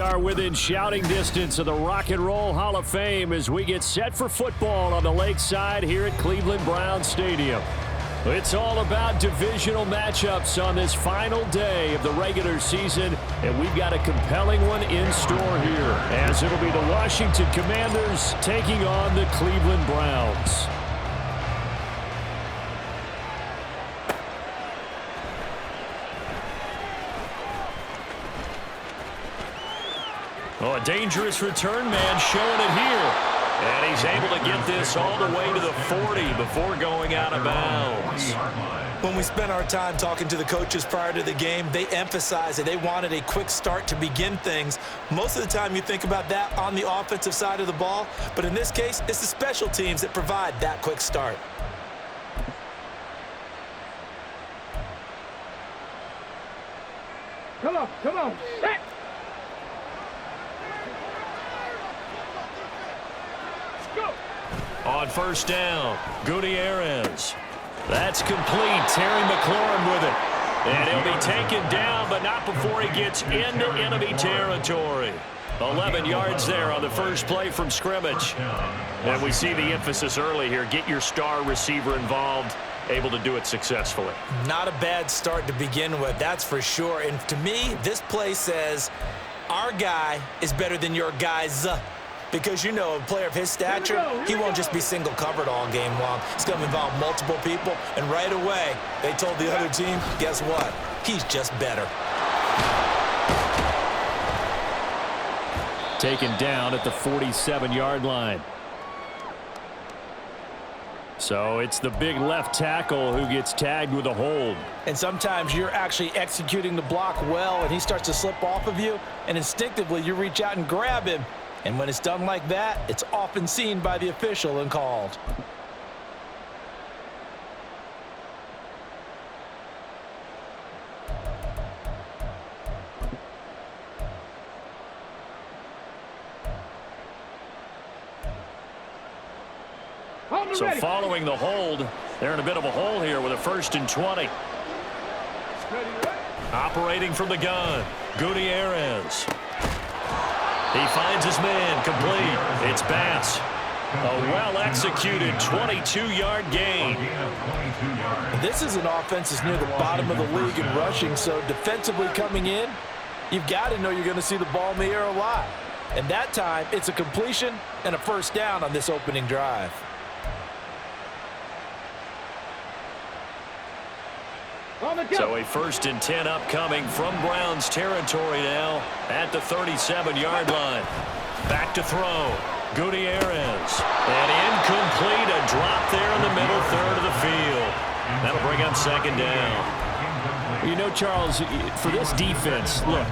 Are within shouting distance of the Rock and Roll Hall of Fame as we get set for football on the lakeside here at Cleveland Browns Stadium. It's all about divisional matchups on this final day of the regular season, and we've got a compelling one in store here, as it'll be the Washington Commanders taking on the Cleveland Browns. Oh, a dangerous return man showing it here. And he's able to get this all the way to the 40 before going out of bounds. When we spent our time talking to the coaches prior to the game, they emphasized that they wanted a quick start to begin things. Most of the time you think about that on the offensive side of the ball, but in this case, it's the special teams that provide that quick start. Come on, set! On first down, Gutierrez. That's complete. Terry McLaurin with it. And he'll be taken down, but not before he gets into enemy territory. 11 yards there on the first play from scrimmage. And we see the emphasis early here. Get your star receiver involved. Able to do it successfully. Not a bad start to begin with, that's for sure. And to me, this play says, our guy is better than your guys. Because, you know, a player of his stature, he won't just be single covered all game long. It's going to involve multiple people. And right away, they told the other team, guess what? He's just better. Taken down at the 47-yard line. So it's the big left tackle who gets tagged with a hold. And sometimes you're actually executing the block well, and he starts to slip off of you, and instinctively you reach out and grab him. And when it's done like that, it's often seen by the official and called. So following the hold, they're in a bit of a hole here with a 1st and 20. Operating from the gun, Gutierrez. He finds his man, complete. It's Bass. A well-executed 22-yard gain. This is an offense that's near the bottom of the league in rushing, so defensively coming in, you've got to know you're going to see the ball in the air a lot. And that time, it's a completion and a first down on this opening drive. So a 1st and 10 upcoming from Browns territory now at the 37-yard line. Back to throw. Gutierrez. And incomplete. A drop there in the middle third of the field. That'll bring up 2nd down. You know, Charles, for this defense, look,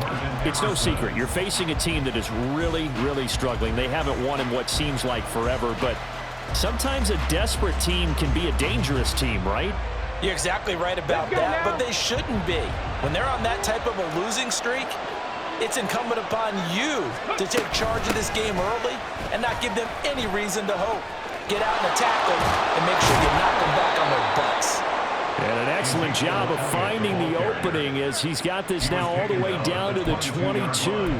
it's no secret. You're facing a team that is really, really struggling. They haven't won in what seems like forever, but sometimes a desperate team can be a dangerous team, right? You're exactly right about that, but they shouldn't be. When they're on that type of a losing streak, it's incumbent upon you to take charge of this game early and not give them any reason to hope. Get out and attack them and make sure you knock them back on their butts. And an excellent job of finding the opening as he's got this now all the way down to the 22.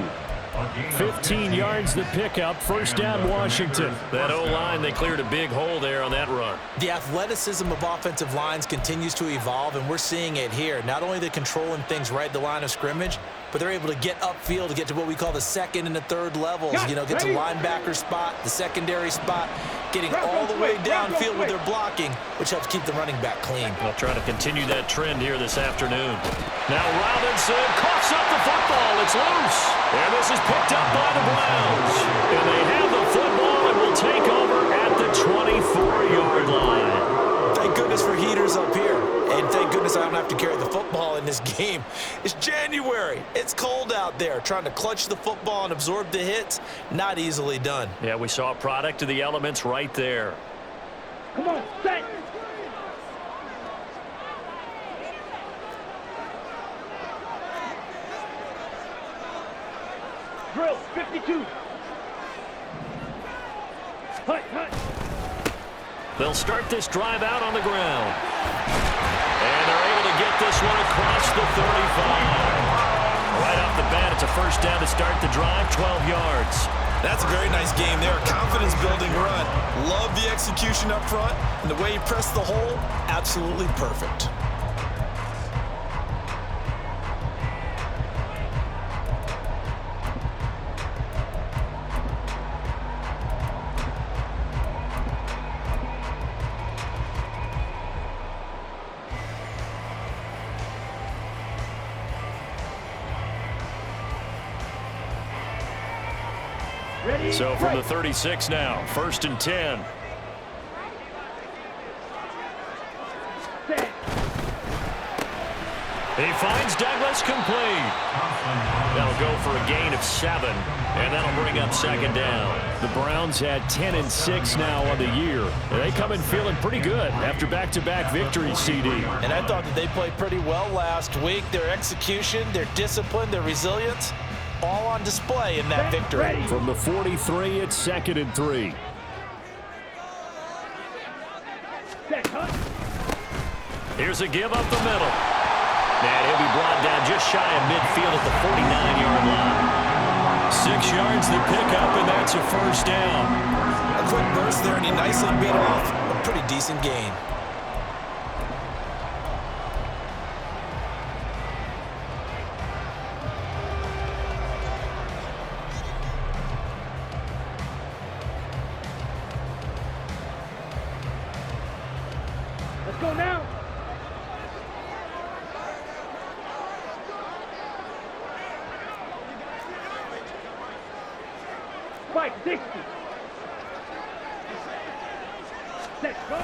15 yards the pickup. 1st down, Washington. That O-line, they cleared a big hole there on that run. The athleticism of offensive lines continues to evolve, and we're seeing it here. Not only they're controlling things right at the line of scrimmage, but they're able to get upfield to get to what we call the 2nd and the 3rd levels. You know, get to linebacker spot, the secondary spot, getting all the way downfield with their blocking, which helps keep the running back clean. They'll try to continue that trend here this afternoon. Now Robinson coughs up the football. It's loose. And this is picked up by the Browns. And they have the football and will take over at the 24-yard line. Thank goodness for heaters up here. And thank goodness I don't have to carry the football in this game. It's January. It's cold out there. Trying to clutch the football and absorb the hits, not easily done. Yeah, we saw a product of the elements right there. Come on, set! Drill, 52. Hut. They'll start this drive out on the ground. And they're able to get this one across the 35. Right off the bat. It's a first down to start the drive, 12 yards. That's a very nice game there. Confidence-building run. Love the execution up front. And the way he pressed the hole, absolutely perfect. So from the 36 now, 1st and 10. He finds Douglas complete. That'll go for a gain of 7, and that'll bring up 2nd down. The Browns had 10 and 6 now on the year. And they come in feeling pretty good after back-to-back victories, CD. And I thought that they played pretty well last week. Their execution, their discipline, their resilience, all on display in that victory. From the 43, it's 2nd and 3. Here's a give up the middle. And he'll be brought down just shy of midfield at the 49-yard line. 6 yards the pickup, and that's a first down. A quick burst there, and he nicely bit off a pretty decent gain. Let's go now. Fight 60. Let's go.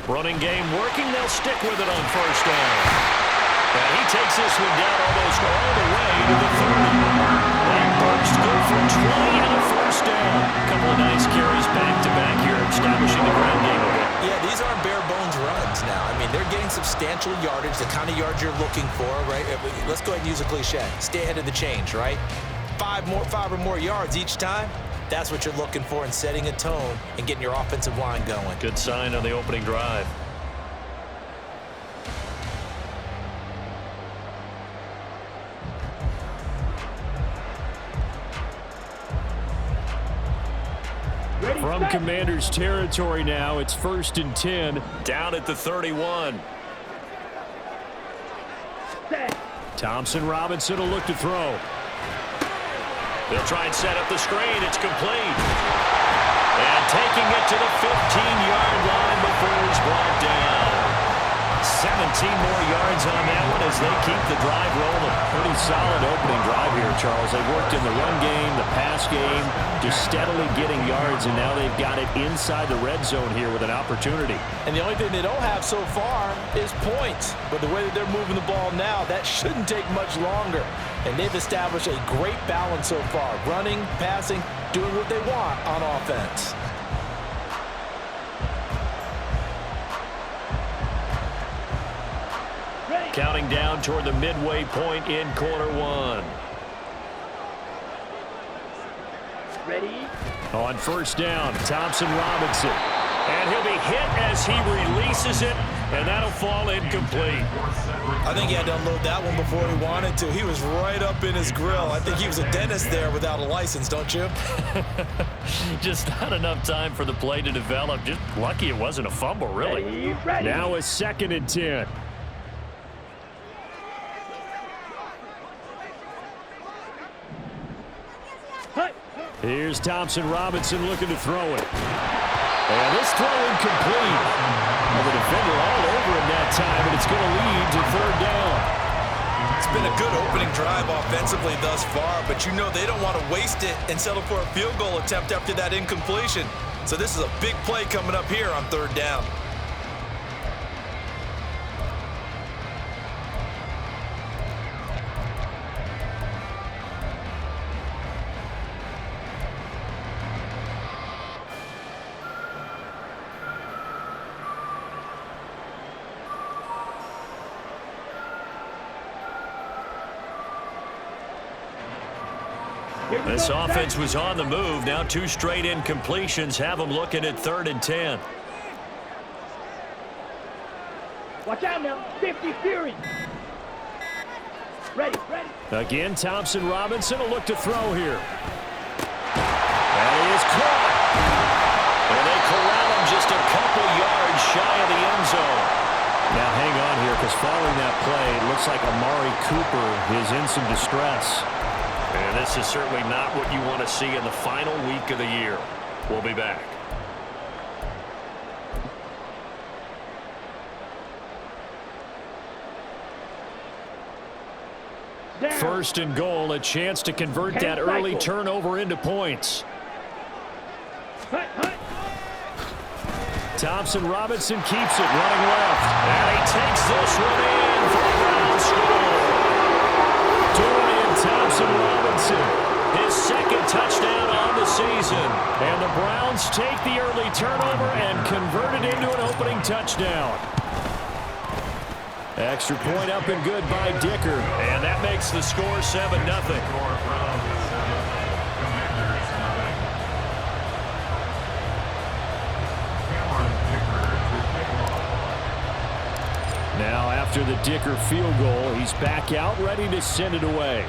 Running game working. They'll stick with it on first down. And he takes this one down almost all the way to the 30. That burst good for 20 on a first down. A couple of nice carries back-to-back here, establishing the ground game a bit. Yeah, these aren't bare-bones runs now. I mean, they're getting substantial yardage, the kind of yards you're looking for, right? Let's go ahead and use a cliche. Stay ahead of the change, right? 5 or more yards each time. That's what you're looking for in setting a tone and getting your offensive line going. Good sign on the opening drive. From Commander's territory now, it's 1st and 10, down at the 31. Thompson Robinson will look to throw. They'll try and set up the screen. It's complete. And taking it to the 15-yard line before he's brought down. 17 more yards on that one as they keep the drive rolling. Pretty solid opening drive here, Charles. They worked in the run game, the pass game, just steadily getting yards, and now they've got it inside the red zone here with an opportunity. And the only thing they don't have so far is points. But the way that they're moving the ball now, that shouldn't take much longer. And they've established a great balance so far. Running, passing, doing what they want on offense. Counting down toward the midway point in quarter one. Ready? On first down, Thompson Robinson. And he'll be hit as he releases it, and that'll fall incomplete. I think he had to unload that one before he wanted to. He was right up in his grill. I think he was a dentist there without a license, don't you? Just not enough time for the play to develop. Just lucky it wasn't a fumble, really. Ready. Now it's 2nd and 10. Here's Thompson Robinson looking to throw it. And this throw incomplete. Well, the defender all over him that time, and it's going to lead to 3rd down. It's been a good opening drive offensively thus far, but you know they don't want to waste it and settle for a field goal attempt after that incompletion. So this is a big play coming up here on 3rd down. This offense was on the move. Now 2 straight incompletions have them looking at 3rd and 10. Watch out now. 50 Fury. Ready, ready. Again, Thompson Robinson will look to throw here. And he is caught. And they corral him just a couple yards shy of the end zone. Now hang on here, because following that play, it looks like Amari Cooper is in some distress. And this is certainly not what you want to see in the final week of the year. We'll be back. First and goal, a chance to convert that early turnover into points. Thompson Robinson keeps it running left. And he takes this one in for the Browns score. Dorian Thompson Robinson, his second touchdown on the season. And the Browns take the early turnover and convert it into an opening touchdown. Extra point up and good by Dicker. And that makes the score 7-0. Now after the Dicker field goal, he's back out ready to send it away.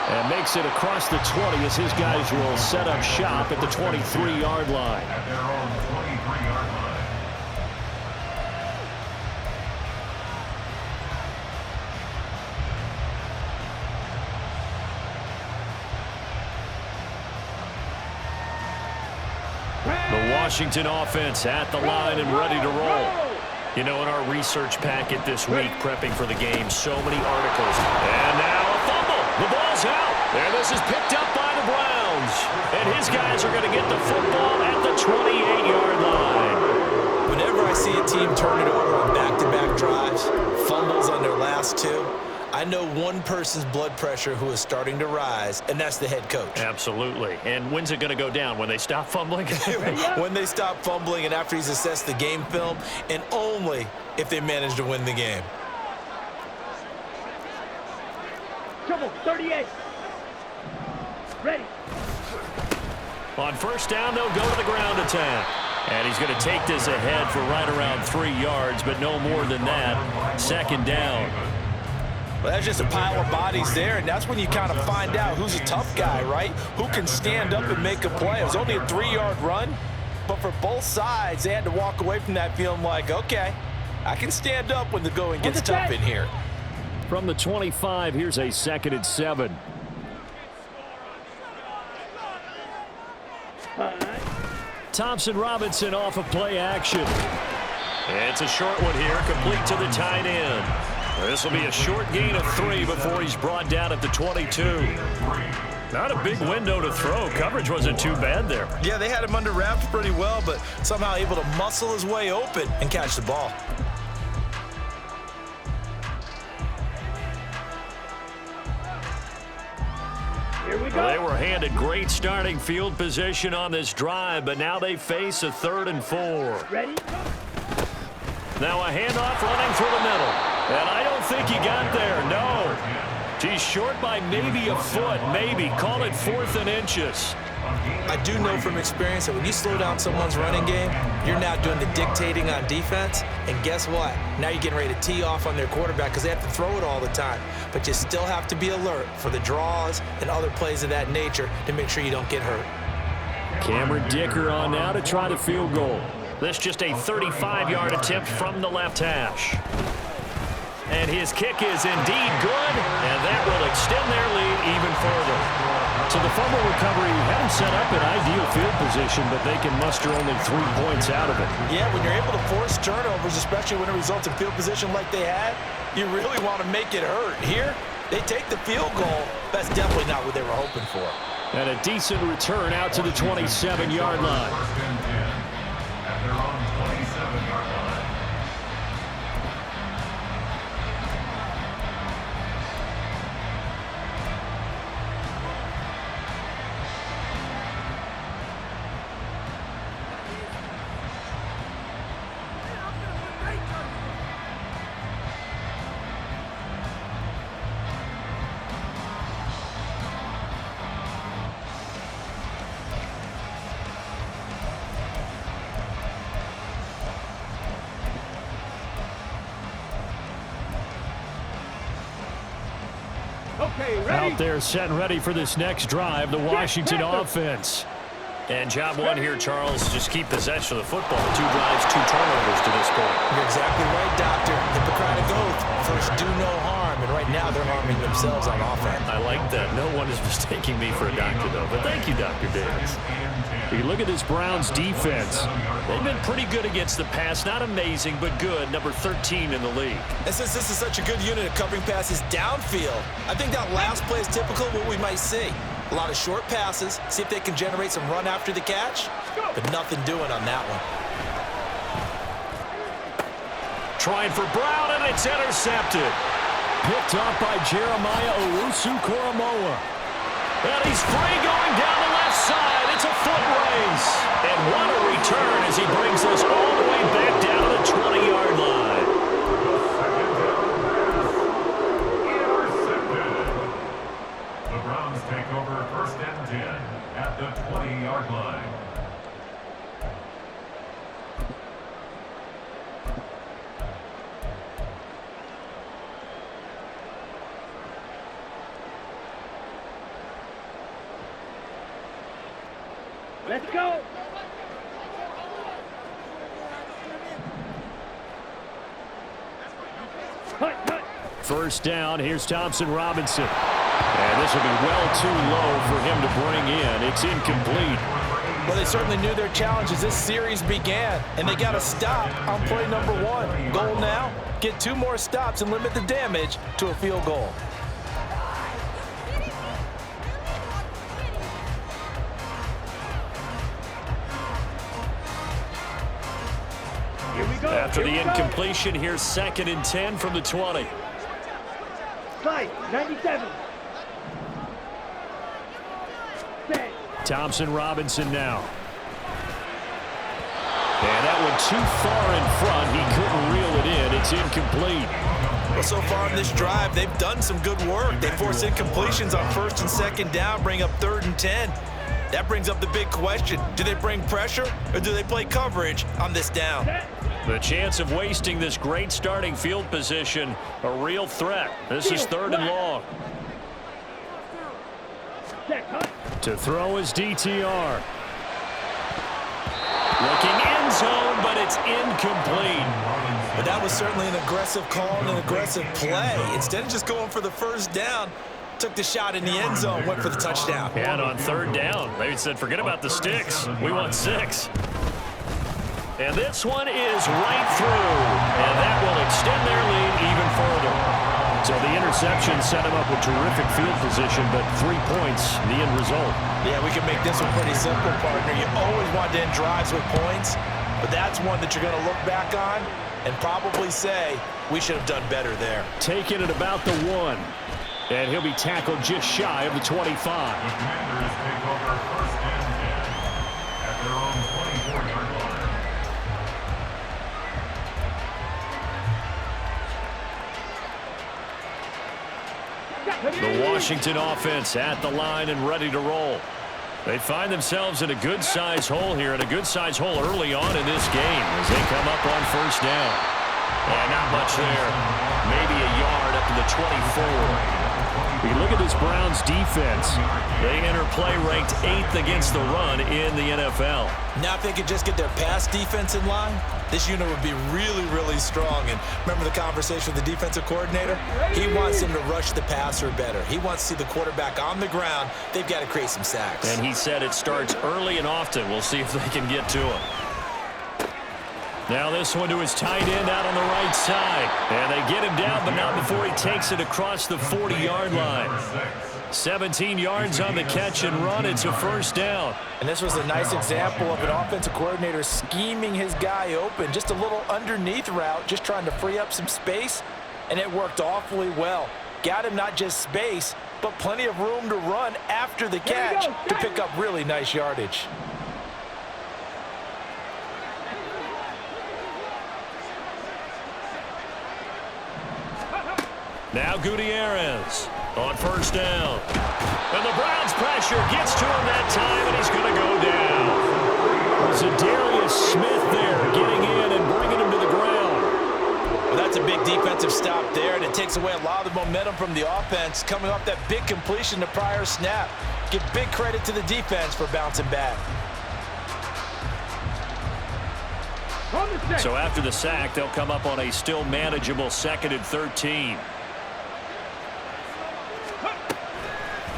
And makes it across the 20 as his guys will set up shop at the 23-yard line. The Washington offense at the line and ready to roll. You know, in our research packet this week, prepping for the game, so many articles. And now a fumble. The ball's out. And this is picked up by the Browns. And his guys are going to get the football at the 28-yard line. Whenever I see a team turn it over on back-to-back drives, fumbles on their last two, I know one person's blood pressure who is starting to rise, and that's the head coach. Absolutely. And when's it going to go down? When they stop fumbling? When they stop fumbling and after he's assessed the game film, and only if they manage to win the game. Trouble, 38. Ready. On first down, they'll go to the ground attack. And he's going to take this ahead for right around 3 yards, but no more than that. Second down. Well, that's just a pile of bodies there, and that's when you kind of find out who's a tough guy, right? Who can stand up and make a play. It was only a 3-yard run, but for both sides, they had to walk away from that feeling like, okay, I can stand up when the going gets tough in here. From the 25, here's a 2nd and 7. Thompson Robinson off of play action. It's a short one here, complete to the tight end. This will be a short gain of 3 before he's brought down at the 22. Not a big window to throw. Coverage wasn't too bad there. Yeah, they had him under wraps pretty well, but somehow able to muscle his way open and catch the ball. Here we go. Well, they were handed great starting field position on this drive, but now they face a 3rd and 4. Ready? Now a handoff running through the middle. And I don't think he got there, no. He's short by maybe a foot, maybe. Call it 4th and inches. I do know from experience that when you slow down someone's running game, you're now doing the dictating on defense. And guess what? Now you're getting ready to tee off on their quarterback because they have to throw it all the time. But you still have to be alert for the draws and other plays of that nature to make sure you don't get hurt. Cameron Dicker on now to try the field goal. This just a 35-yard attempt from the left hash. And his kick is indeed good, and that will extend their lead even further. So the fumble recovery had him set up in ideal field position, but they can muster only 3 points out of it. Yeah, when you're able to force turnovers, especially when it results in field position like they had, you really want to make it hurt. Here, they take the field goal. That's definitely not what they were hoping for. And a decent return out to the 27-yard line. Okay, ready? Out there set and ready for this next drive, the Washington offense. And job one here, Charles, just keep possession of the football. 2 drives, 2 turnovers to this point. You're exactly right, Doctor. Hippocratic oath. First, do no harm. And right now, they're harming themselves on offense. I like that. No one is mistaking me for a doctor, though. But thank you, Dr. Davis. You look at this Browns defense. They've been pretty good against the pass. Not amazing, but good. Number 13 in the league. And since this is such a good unit of covering passes downfield, I think that last play is typical of what we might see. A lot of short passes, see if they can generate some run after the catch, but nothing doing on that one. Trying for Brown, and it's intercepted. Picked up by Jeremiah Owusu-Koramoah. And he's free going down the left side. It's a foot race. And what a return as he brings us all the way back down to the 20-yard line. The Browns take over 1st and 10 at the 20-yard line. Let's go. Cut. First down, here's Thompson Robinson. And this will be well too low for him to bring in. It's incomplete. Well, they certainly knew their challenge as this series began, and they got to stop on play number 1. Goal now, get 2 more stops and limit the damage to a field goal. Here we go. After the Here we go. incompletion, here's 2nd and 10 from the 20. Slide, 97. Set. Thompson Robinson now. And that one too far in front. He couldn't reel it in. It's incomplete. Well, so far in this drive, they've done some good work. They force incompletions on 1st and 2nd down, bring up 3rd and 10. That brings up the big question. Do they bring pressure or do they play coverage on this down? The chance of wasting this great starting field position, a real threat. This is 3rd and long. Set, cut. To throw is DTR. Looking end zone, but it's incomplete. But that was certainly an aggressive call and an aggressive play. Instead of just going for the 1st down, took the shot in the end zone, went for the touchdown. And on 3rd down, they said, forget about the sticks. We want 6. And this one is right through. And that will extend their lead even further. So the interception set him up with terrific field position, but 3 points, the end result. Yeah, we can make this one pretty simple, partner. You always want to end drives with points, but that's one that you're going to look back on and probably say, we should have done better there. Taking it about the 1. And he'll be tackled just shy of the 25. The Commanders take over 1st and 10 at their own 24-yard line. The Washington offense at the line and ready to roll. They find themselves in a good-sized hole here, and a good-sized hole early on in this game as they come up on 1st down. And not much there. Maybe a yard up to the 24. You look at this Browns defense. They enter play ranked 8th against the run in the NFL. Now if they could just get their pass defense in line, this unit would be really, really strong. And remember the conversation with the defensive coordinator? He wants them to rush the passer better. He wants to see the quarterback on the ground. They've got to create some sacks. And he said it starts early and often. We'll see if they can get to him. Now this one to his tight end out on the right side. And they get him down, but not before he takes it across the 40-yard line. 17 yards on the catch and run. It's a 1st down. And this was a nice example of an offensive coordinator scheming his guy open. Just a little underneath route, just trying to free up some space, and it worked awfully well. Got him not just space, but plenty of room to run after the catch to pick up really nice yardage. Now Gutierrez on 1st down. And the Browns pressure gets to him that time, and he's going to go down. Zadarius Smith there getting in and bringing him to the ground. Well, that's a big Big defensive stop there, and it takes away a lot of the momentum from the offense coming off that big completion the prior snap. Give big credit to the defense for bouncing back. So after the sack, they'll come up on a still manageable 2nd and 13.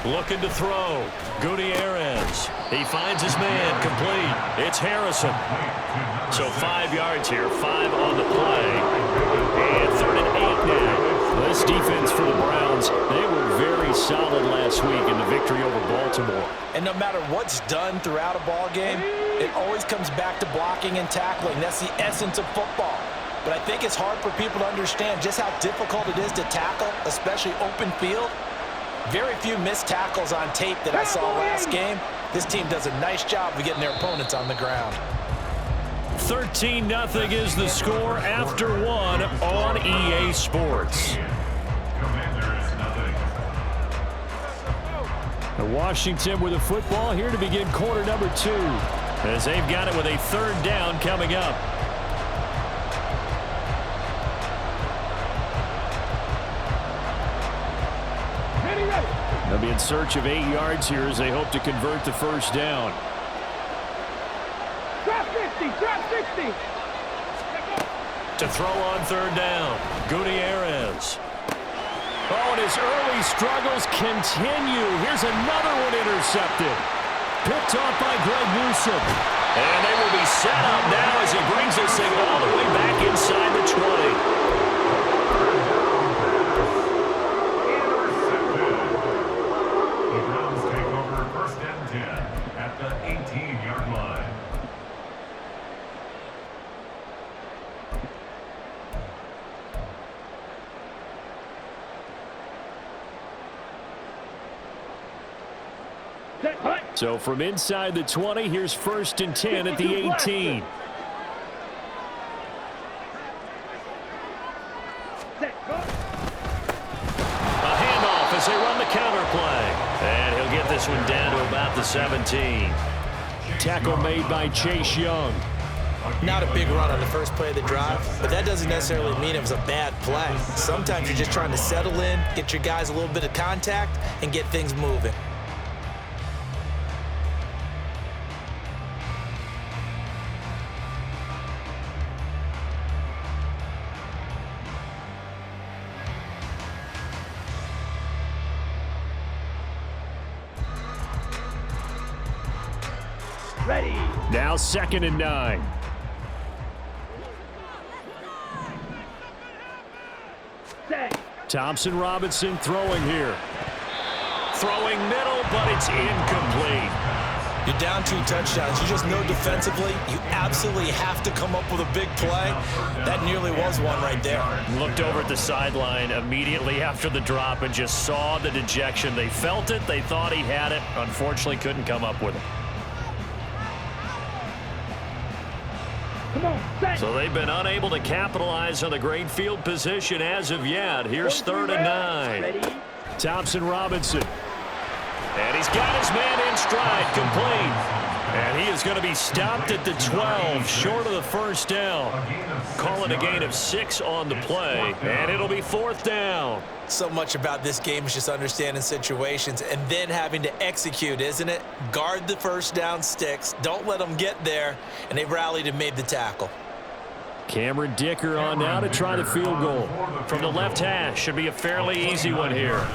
Looking to throw. Gutierrez. He finds his man complete. It's Harrison. So 5 yards here, 5 on the play. And 3rd and 8 now. This defense for the Browns, they were very solid last week in the victory over Baltimore. And no matter what's done throughout a ball game, it always comes back to blocking and tackling. That's the essence of football. But I think it's hard for people to understand just how difficult it is to tackle, especially open field. Very few missed tackles on tape that I saw last game. This team does a nice job of getting their opponents on the ground. 13-0 is the score after 1 on EA Sports. Washington with the football here to begin quarter number 2, as they've got it with a 3rd down coming up. They'll be in search of 8 yards here as they hope to convert the 1st down. Drop 50, drop 60. To throw on 3rd down, Gutierrez. Oh, and his early struggles continue. Here's another one intercepted. Picked off by Greg Newsome. And they will be set up now as he brings this thing all the way back inside the 20. The Browns take over 1st and 10 at the 18-yard line. So from inside the 20, here's 1st and 10 at the 18. A handoff as they run the counter play. And he'll get this one down to about the 17. Tackle made by Chase Young. Not a big run on the first play of the drive, but that doesn't necessarily mean it was a bad play. Sometimes you're just trying to settle in, get your guys a little bit of contact, and get things moving. Ready. Now 2nd and 9. Set. Thompson Robinson throwing here. Throwing middle, but it's incomplete. You're down 2 touchdowns. You just know defensively you absolutely have to come up with a big play. That nearly was one right there. Looked over at the sideline immediately after the drop and just saw the dejection. They felt it. They thought he had it. Unfortunately, couldn't come up with it. Come on, set. So they've been unable to capitalize on the great field position as of yet. Here's 3rd and 9. Ready. Thompson Robinson. And he's got his man in stride, complete. And he is going to be stopped at the 12, short of the 1st down. Call it a gain of 6 on the play, and it'll be 4th down. So much about this game is just understanding situations and then having to execute, isn't it? Guard the 1st down sticks. Don't let them get there. And they rallied and made the tackle. Cameron Dicker on now to try the field goal. From the left hash, should be a fairly easy one here.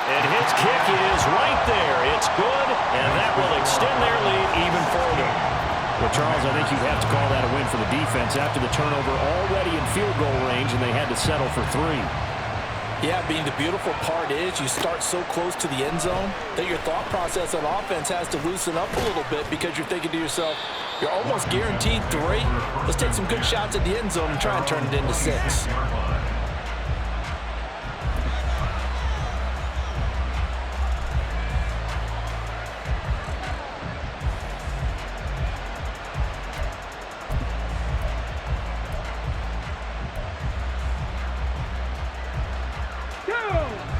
And his kick is right there. It's good, and that will extend their lead even further. Well, Charles, I think you have to call that a win for the defense after the turnover already in field goal range, and they had to settle for 3. Yeah, being the beautiful part is you start so close to the end zone that your thought process on offense has to loosen up a little bit because you're thinking to yourself, you're almost guaranteed 3. Let's take some good shots at the end zone and try and turn it into 6.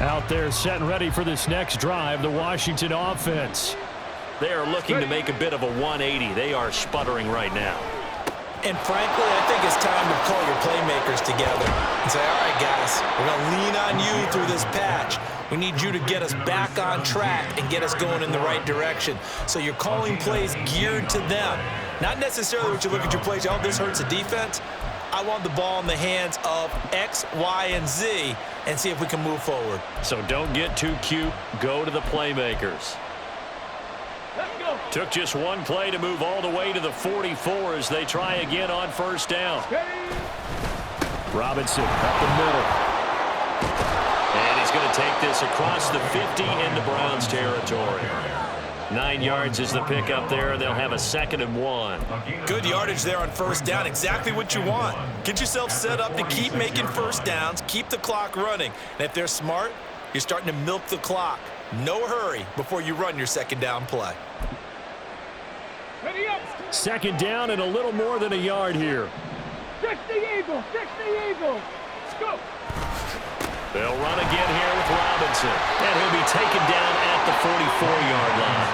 Out there set and ready for this next drive, the Washington offense. They are looking to make a bit of a 180. They are sputtering right now. And frankly, I think it's time to call your playmakers together and say, all right, guys, we're going to lean on you through this patch. We need you to get us back on track and get us going in the right direction. So you're calling plays geared to them. Not necessarily what you look at your plays, oh, this hurts the defense. I want the ball in the hands of X, Y, and Z and see if we can move forward. So don't get too cute. Go to the playmakers. Let's go. Took just one play to move all the way to the 44 as they try again on first down. Robinson up the middle. And he's going to take this across the 50 into Browns territory. 9 yards is the pickup there. They'll have a 2nd and 1. Good yardage there on first down. Exactly what you want. Get yourself set up to keep making first downs, keep the clock running. And if they're smart, you're starting to milk the clock. No hurry before you run your 2nd down play. Ready up. 2nd down and a little more than a yard here. 60 Eagles, 60 Eagles. Go. They'll run again here with Robinson. And he'll be taken down at the 44-yard line.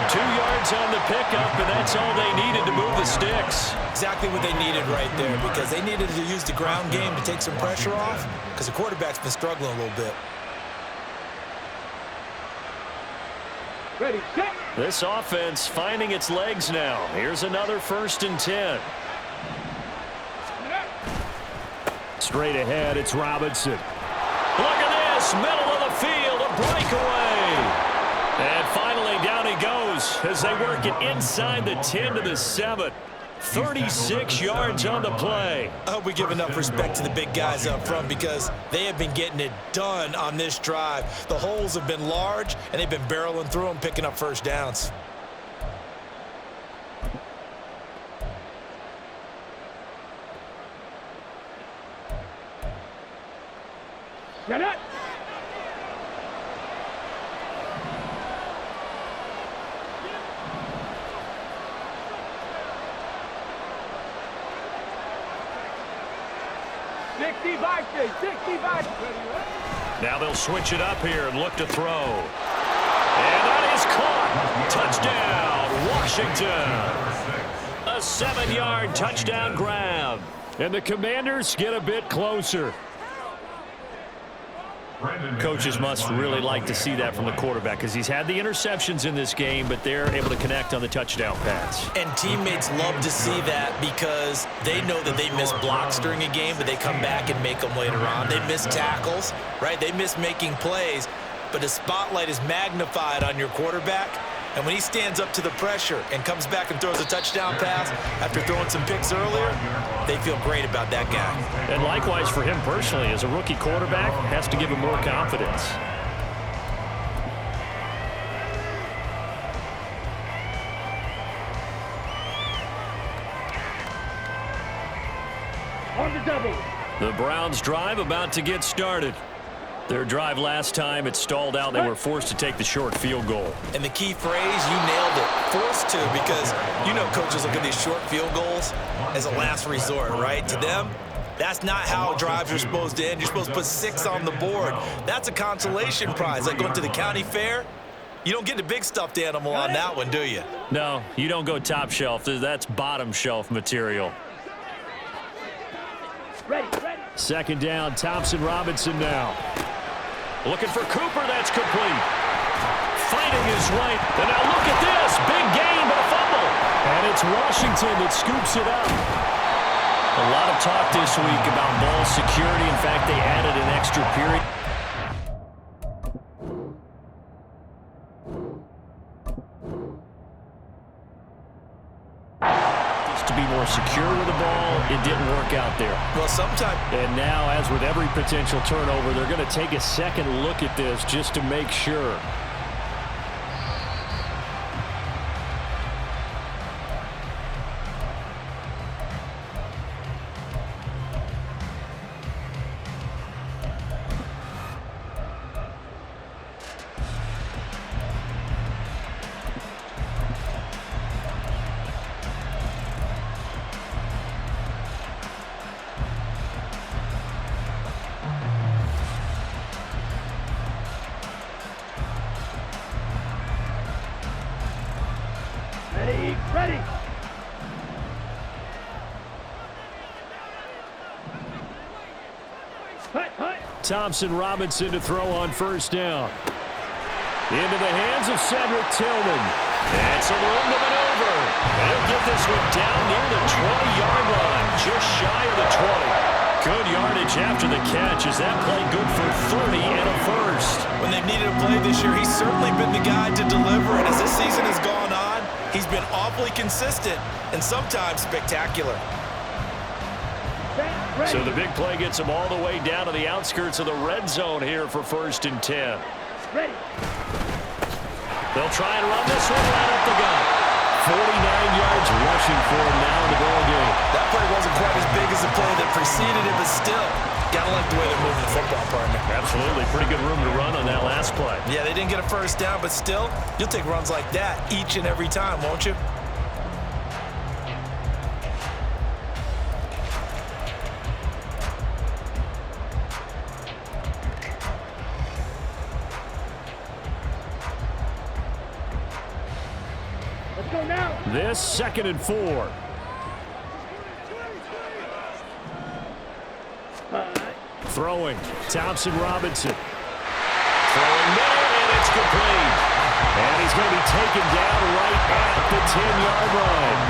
2 yards on the pickup, and that's all they needed to move the sticks. Exactly what they needed right there, because they needed to use the ground game to take some pressure off, because the quarterback's been struggling a little bit. Ready, set. This offense finding its legs now. Here's another 1st and 10. Straight ahead, it's Robinson. Look at this, middle of the field, a breakaway. And finally, down he goes as they work it inside the 10 to the 7. 36 yards on the play. I hope we give enough respect to the big guys up front because they have been getting it done on this drive. The holes have been large, and they've been barreling through them, picking up first downs. Get it. Now they'll switch it up here and look to throw. And that is caught. Touchdown, Washington. A 7-yard touchdown grab. And the Commanders get a bit closer. Coaches must really like to see that from the quarterback because he's had the interceptions in this game, but they're able to connect on the touchdown pass. And teammates love to see that because they know that they miss blocks during a game, but they come back and make them later on. They miss tackles, right? They miss making plays, but the spotlight is magnified on your quarterback. And when he stands up to the pressure and comes back and throws a touchdown pass after throwing some picks earlier, they feel great about that guy. And likewise for him personally, as a rookie quarterback, has to give him more confidence. On the double. The Browns drive about to get started. Their drive last time, it stalled out. They were forced to take the short field goal. And the key phrase, you nailed it, forced to, because you know coaches look at these short field goals as a last resort, right? To them, that's not how drives are supposed to end. You're supposed to put 6 on the board. That's a consolation prize. Like going to the county fair, you don't get the big stuffed animal on that one, do you? No, you don't go top shelf. That's bottom shelf material. Ready. 2nd down, Thompson Robinson now. Looking for Cooper, that's complete. Fighting his way. And now look at this. Big gain, but a fumble. And it's Washington that scoops it up. A lot of talk this week about ball security. In fact, they added an extra period. To be more secure with the ball, it didn't work out there. Well, sometimes. And now, as with every potential turnover, they're going to take a second look at this just to make sure. Ready. Thompson Robinson to throw on first down. Into the hands of Cedric Tillman. And some room to maneuver. They'll get this one down near the 20-yard line, just shy of the 20. Good yardage after the catch. Is that play good for 30 and a first? When they've needed a play this year, he's certainly been the guy to deliver. And as this season has gone on, he's been awfully consistent and sometimes spectacular. So the big play gets him all the way down to the outskirts of the red zone here for 1st and 10. Ready. They'll try and run this one right up the gut. 49 yards rushing for him now in the ball game. That play wasn't quite as big as the play that preceded it, but still, gotta like the way they're moving the football, partner. Absolutely. Pretty good room to run on that last play. Yeah, they didn't get a first down, but still, you'll take runs like that each and every time, won't you? This 2nd and 4. Throwing. Thompson Robinson. Throwing middle, and it's complete. And he's going to be taken down right at the 10-yard line.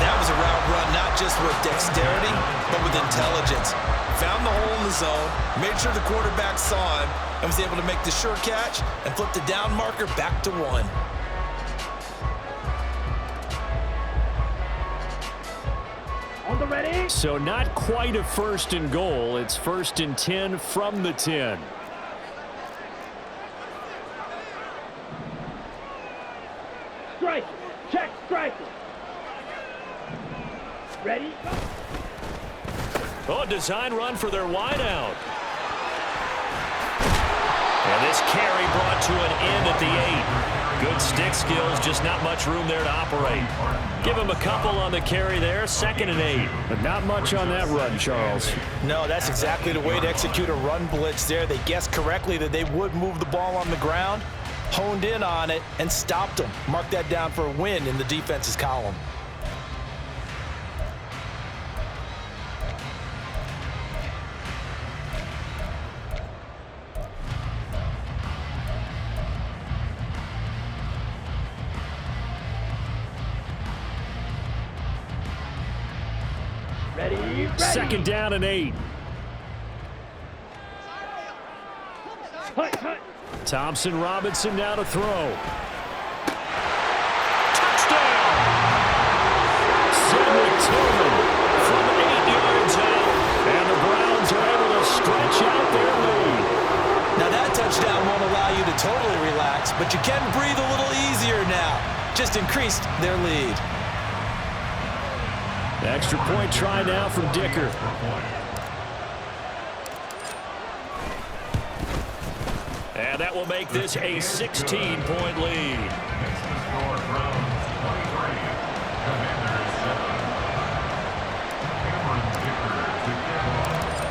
That was a route run, not just with dexterity, but with intelligence. Found the hole in the zone, made sure the quarterback saw him, and was able to make the sure catch and flip the down marker back to 1. On the ready. So not quite a 1st and goal. It's 1st and 10 from the 10. Strike. Check striker. Ready. Oh, design run for their wideout. And this carry brought to an end at the 8. Good stick skills, just not much room there to operate. Give him a couple on the carry there, 2nd and 8. But not much on that run, Charles. No, that's exactly the way to execute a run blitz there. They guessed correctly that they would move the ball on the ground, honed in on it, and stopped them. Mark that down for a win in the defense's column. Ready. 2nd down and 8. Thompson Robinson now to throw. Touchdown! Cedric Tillman from 8 yards out. And the Browns are able to stretch out their lead. Now that touchdown won't allow you to totally relax, but you can breathe a little easier now. Just increased their lead. Extra point try now from Dicker. And that will make this a 16-point lead.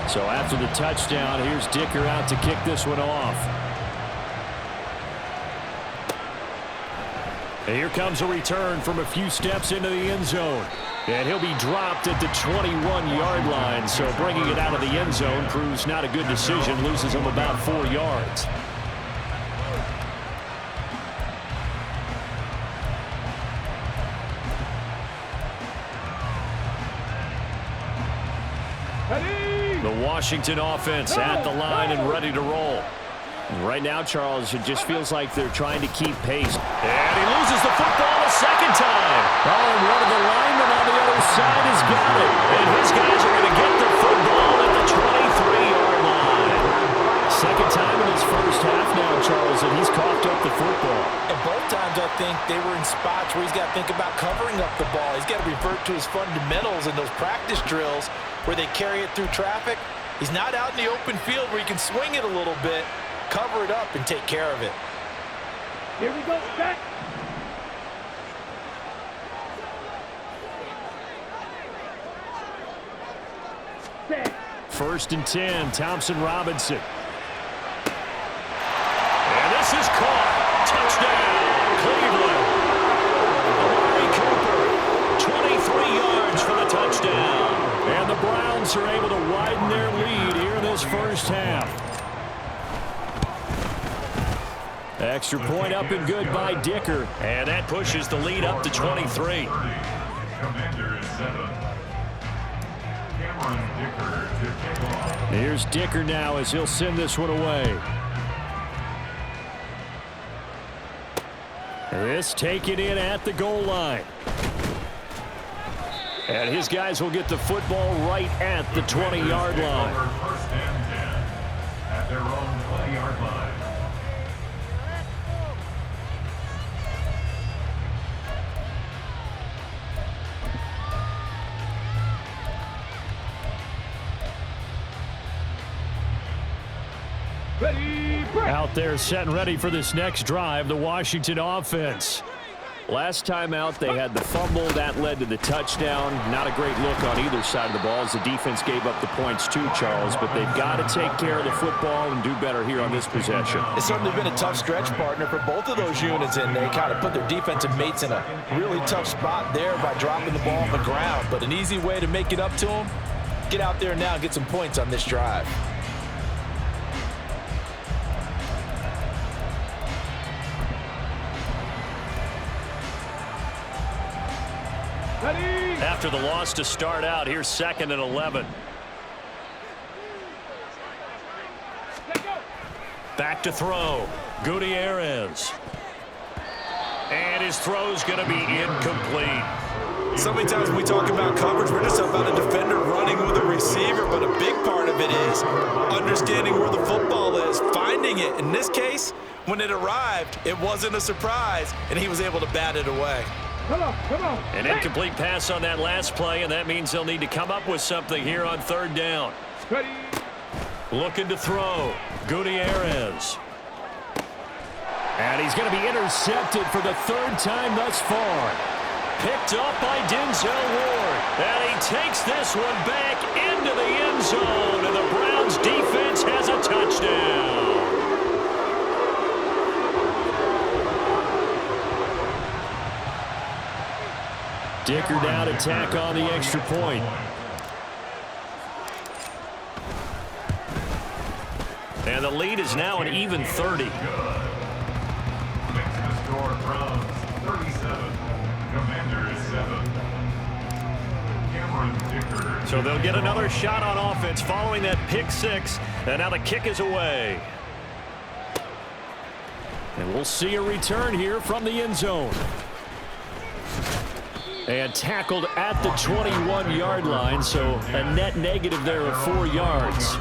So after the touchdown, here's Dicker out to kick this one off. And here comes a return from a few steps into the end zone. And he'll be dropped at the 21-yard line. So bringing it out of the end zone proves not a good decision. Loses him about 4 yards. The Washington offense at the line and ready to roll. Right now, Charles, it just feels like they're trying to keep pace. And he loses the football a second time. Oh, and one of the linemen on the other side has got it. And his guys are going to get the football at the 23-yard line. Second time in his first half now, Charles, and he's coughed up the football. And both times, I think, they were in spots where he's got to think about covering up the ball. He's got to revert to his fundamentals in those practice drills where they carry it through traffic. He's not out in the open field where he can swing it a little bit, cover it up, and take care of it. Here we go, set. Set. 1st and 10, Thompson Robinson. And this is caught. Touchdown, Cleveland. Amari Cooper, 23 yards for the touchdown. And the Browns are able to widen their lead here in this first half. Extra point up and good by Dicker. And that pushes the lead up to 23. Here's Dicker now as he'll send this one away. This taken in at the goal line. And his guys will get the football right at the 20-yard line. First and 10 at their own 20-yard line. Out there set and ready for this next drive, the Washington offense. Last time out, they had the fumble. That led to the touchdown. Not a great look on either side of the ball as the defense gave up the points too, Charles. But they've got to take care of the football and do better here on this possession. It's certainly been a tough stretch, partner, for both of those units, and they kind of put their defensive mates in a really tough spot there by dropping the ball on the ground. But an easy way to make it up to them, get out there now and get some points on this drive. After the loss to start out, here's 2nd and 11. Back to throw. Gutierrez. And his throw's going to be incomplete. So many times when we talk about coverage, we're just about a defender running with a receiver, but a big part of it is understanding where the football is, finding it. In this case, when it arrived, it wasn't a surprise, and he was able to bat it away. Come on. An incomplete pass on that last play, and that means they'll need to come up with something here on 3rd down. Ready. Looking to throw. Gutierrez. And he's going to be intercepted for the 3rd time thus far. Picked up by Denzel Ward. And he takes this one back into the end zone, and the Browns defense has a touchdown. Dicker down to tack on the extra point. And the lead is now an even 30. Makes the score Browns 37, Commanders 7. Cameron Dicker. So they'll get another shot on offense following that pick 6. And now the kick is away. And we'll see a return here from the end zone. And tackled at the 21-yard line, so a net negative there of 4 yards.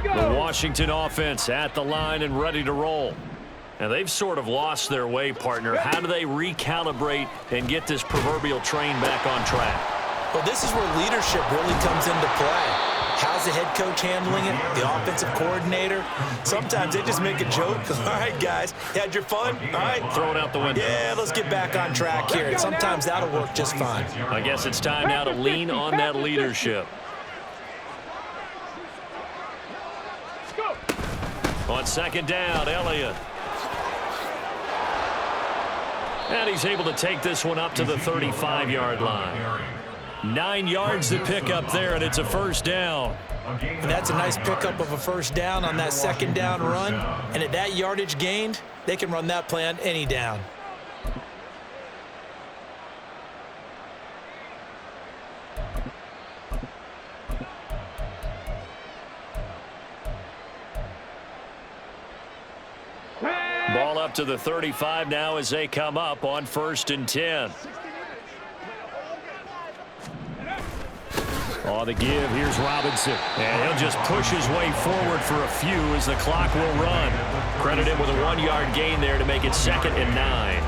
The Washington offense at the line and ready to roll. And they've sort of lost their way, partner. How do they recalibrate and get this proverbial train back on track? Well, this is where leadership really comes into play. How's the head coach handling it? The offensive coordinator? Sometimes they just make a joke. All right, guys, you had your fun? All right. Throw it out the window. Yeah, let's get back on track here. And sometimes that'll work just fine. I guess it's time now to lean on that leadership. On 2nd down, Elliott. And he's able to take this one up to the 35-yard line. 9 yards to pick up there, and it's a 1st down. And that's a nice pickup of a 1st down on that 2nd down run. And at that yardage gained, they can run that play on any down. Ball up to the 35 now as they come up on 1st and 10. On the give, here's Robinson. And he'll just push his way forward for a few as the clock will run. Credit him with a 1-yard gain there to make it 2nd and 9.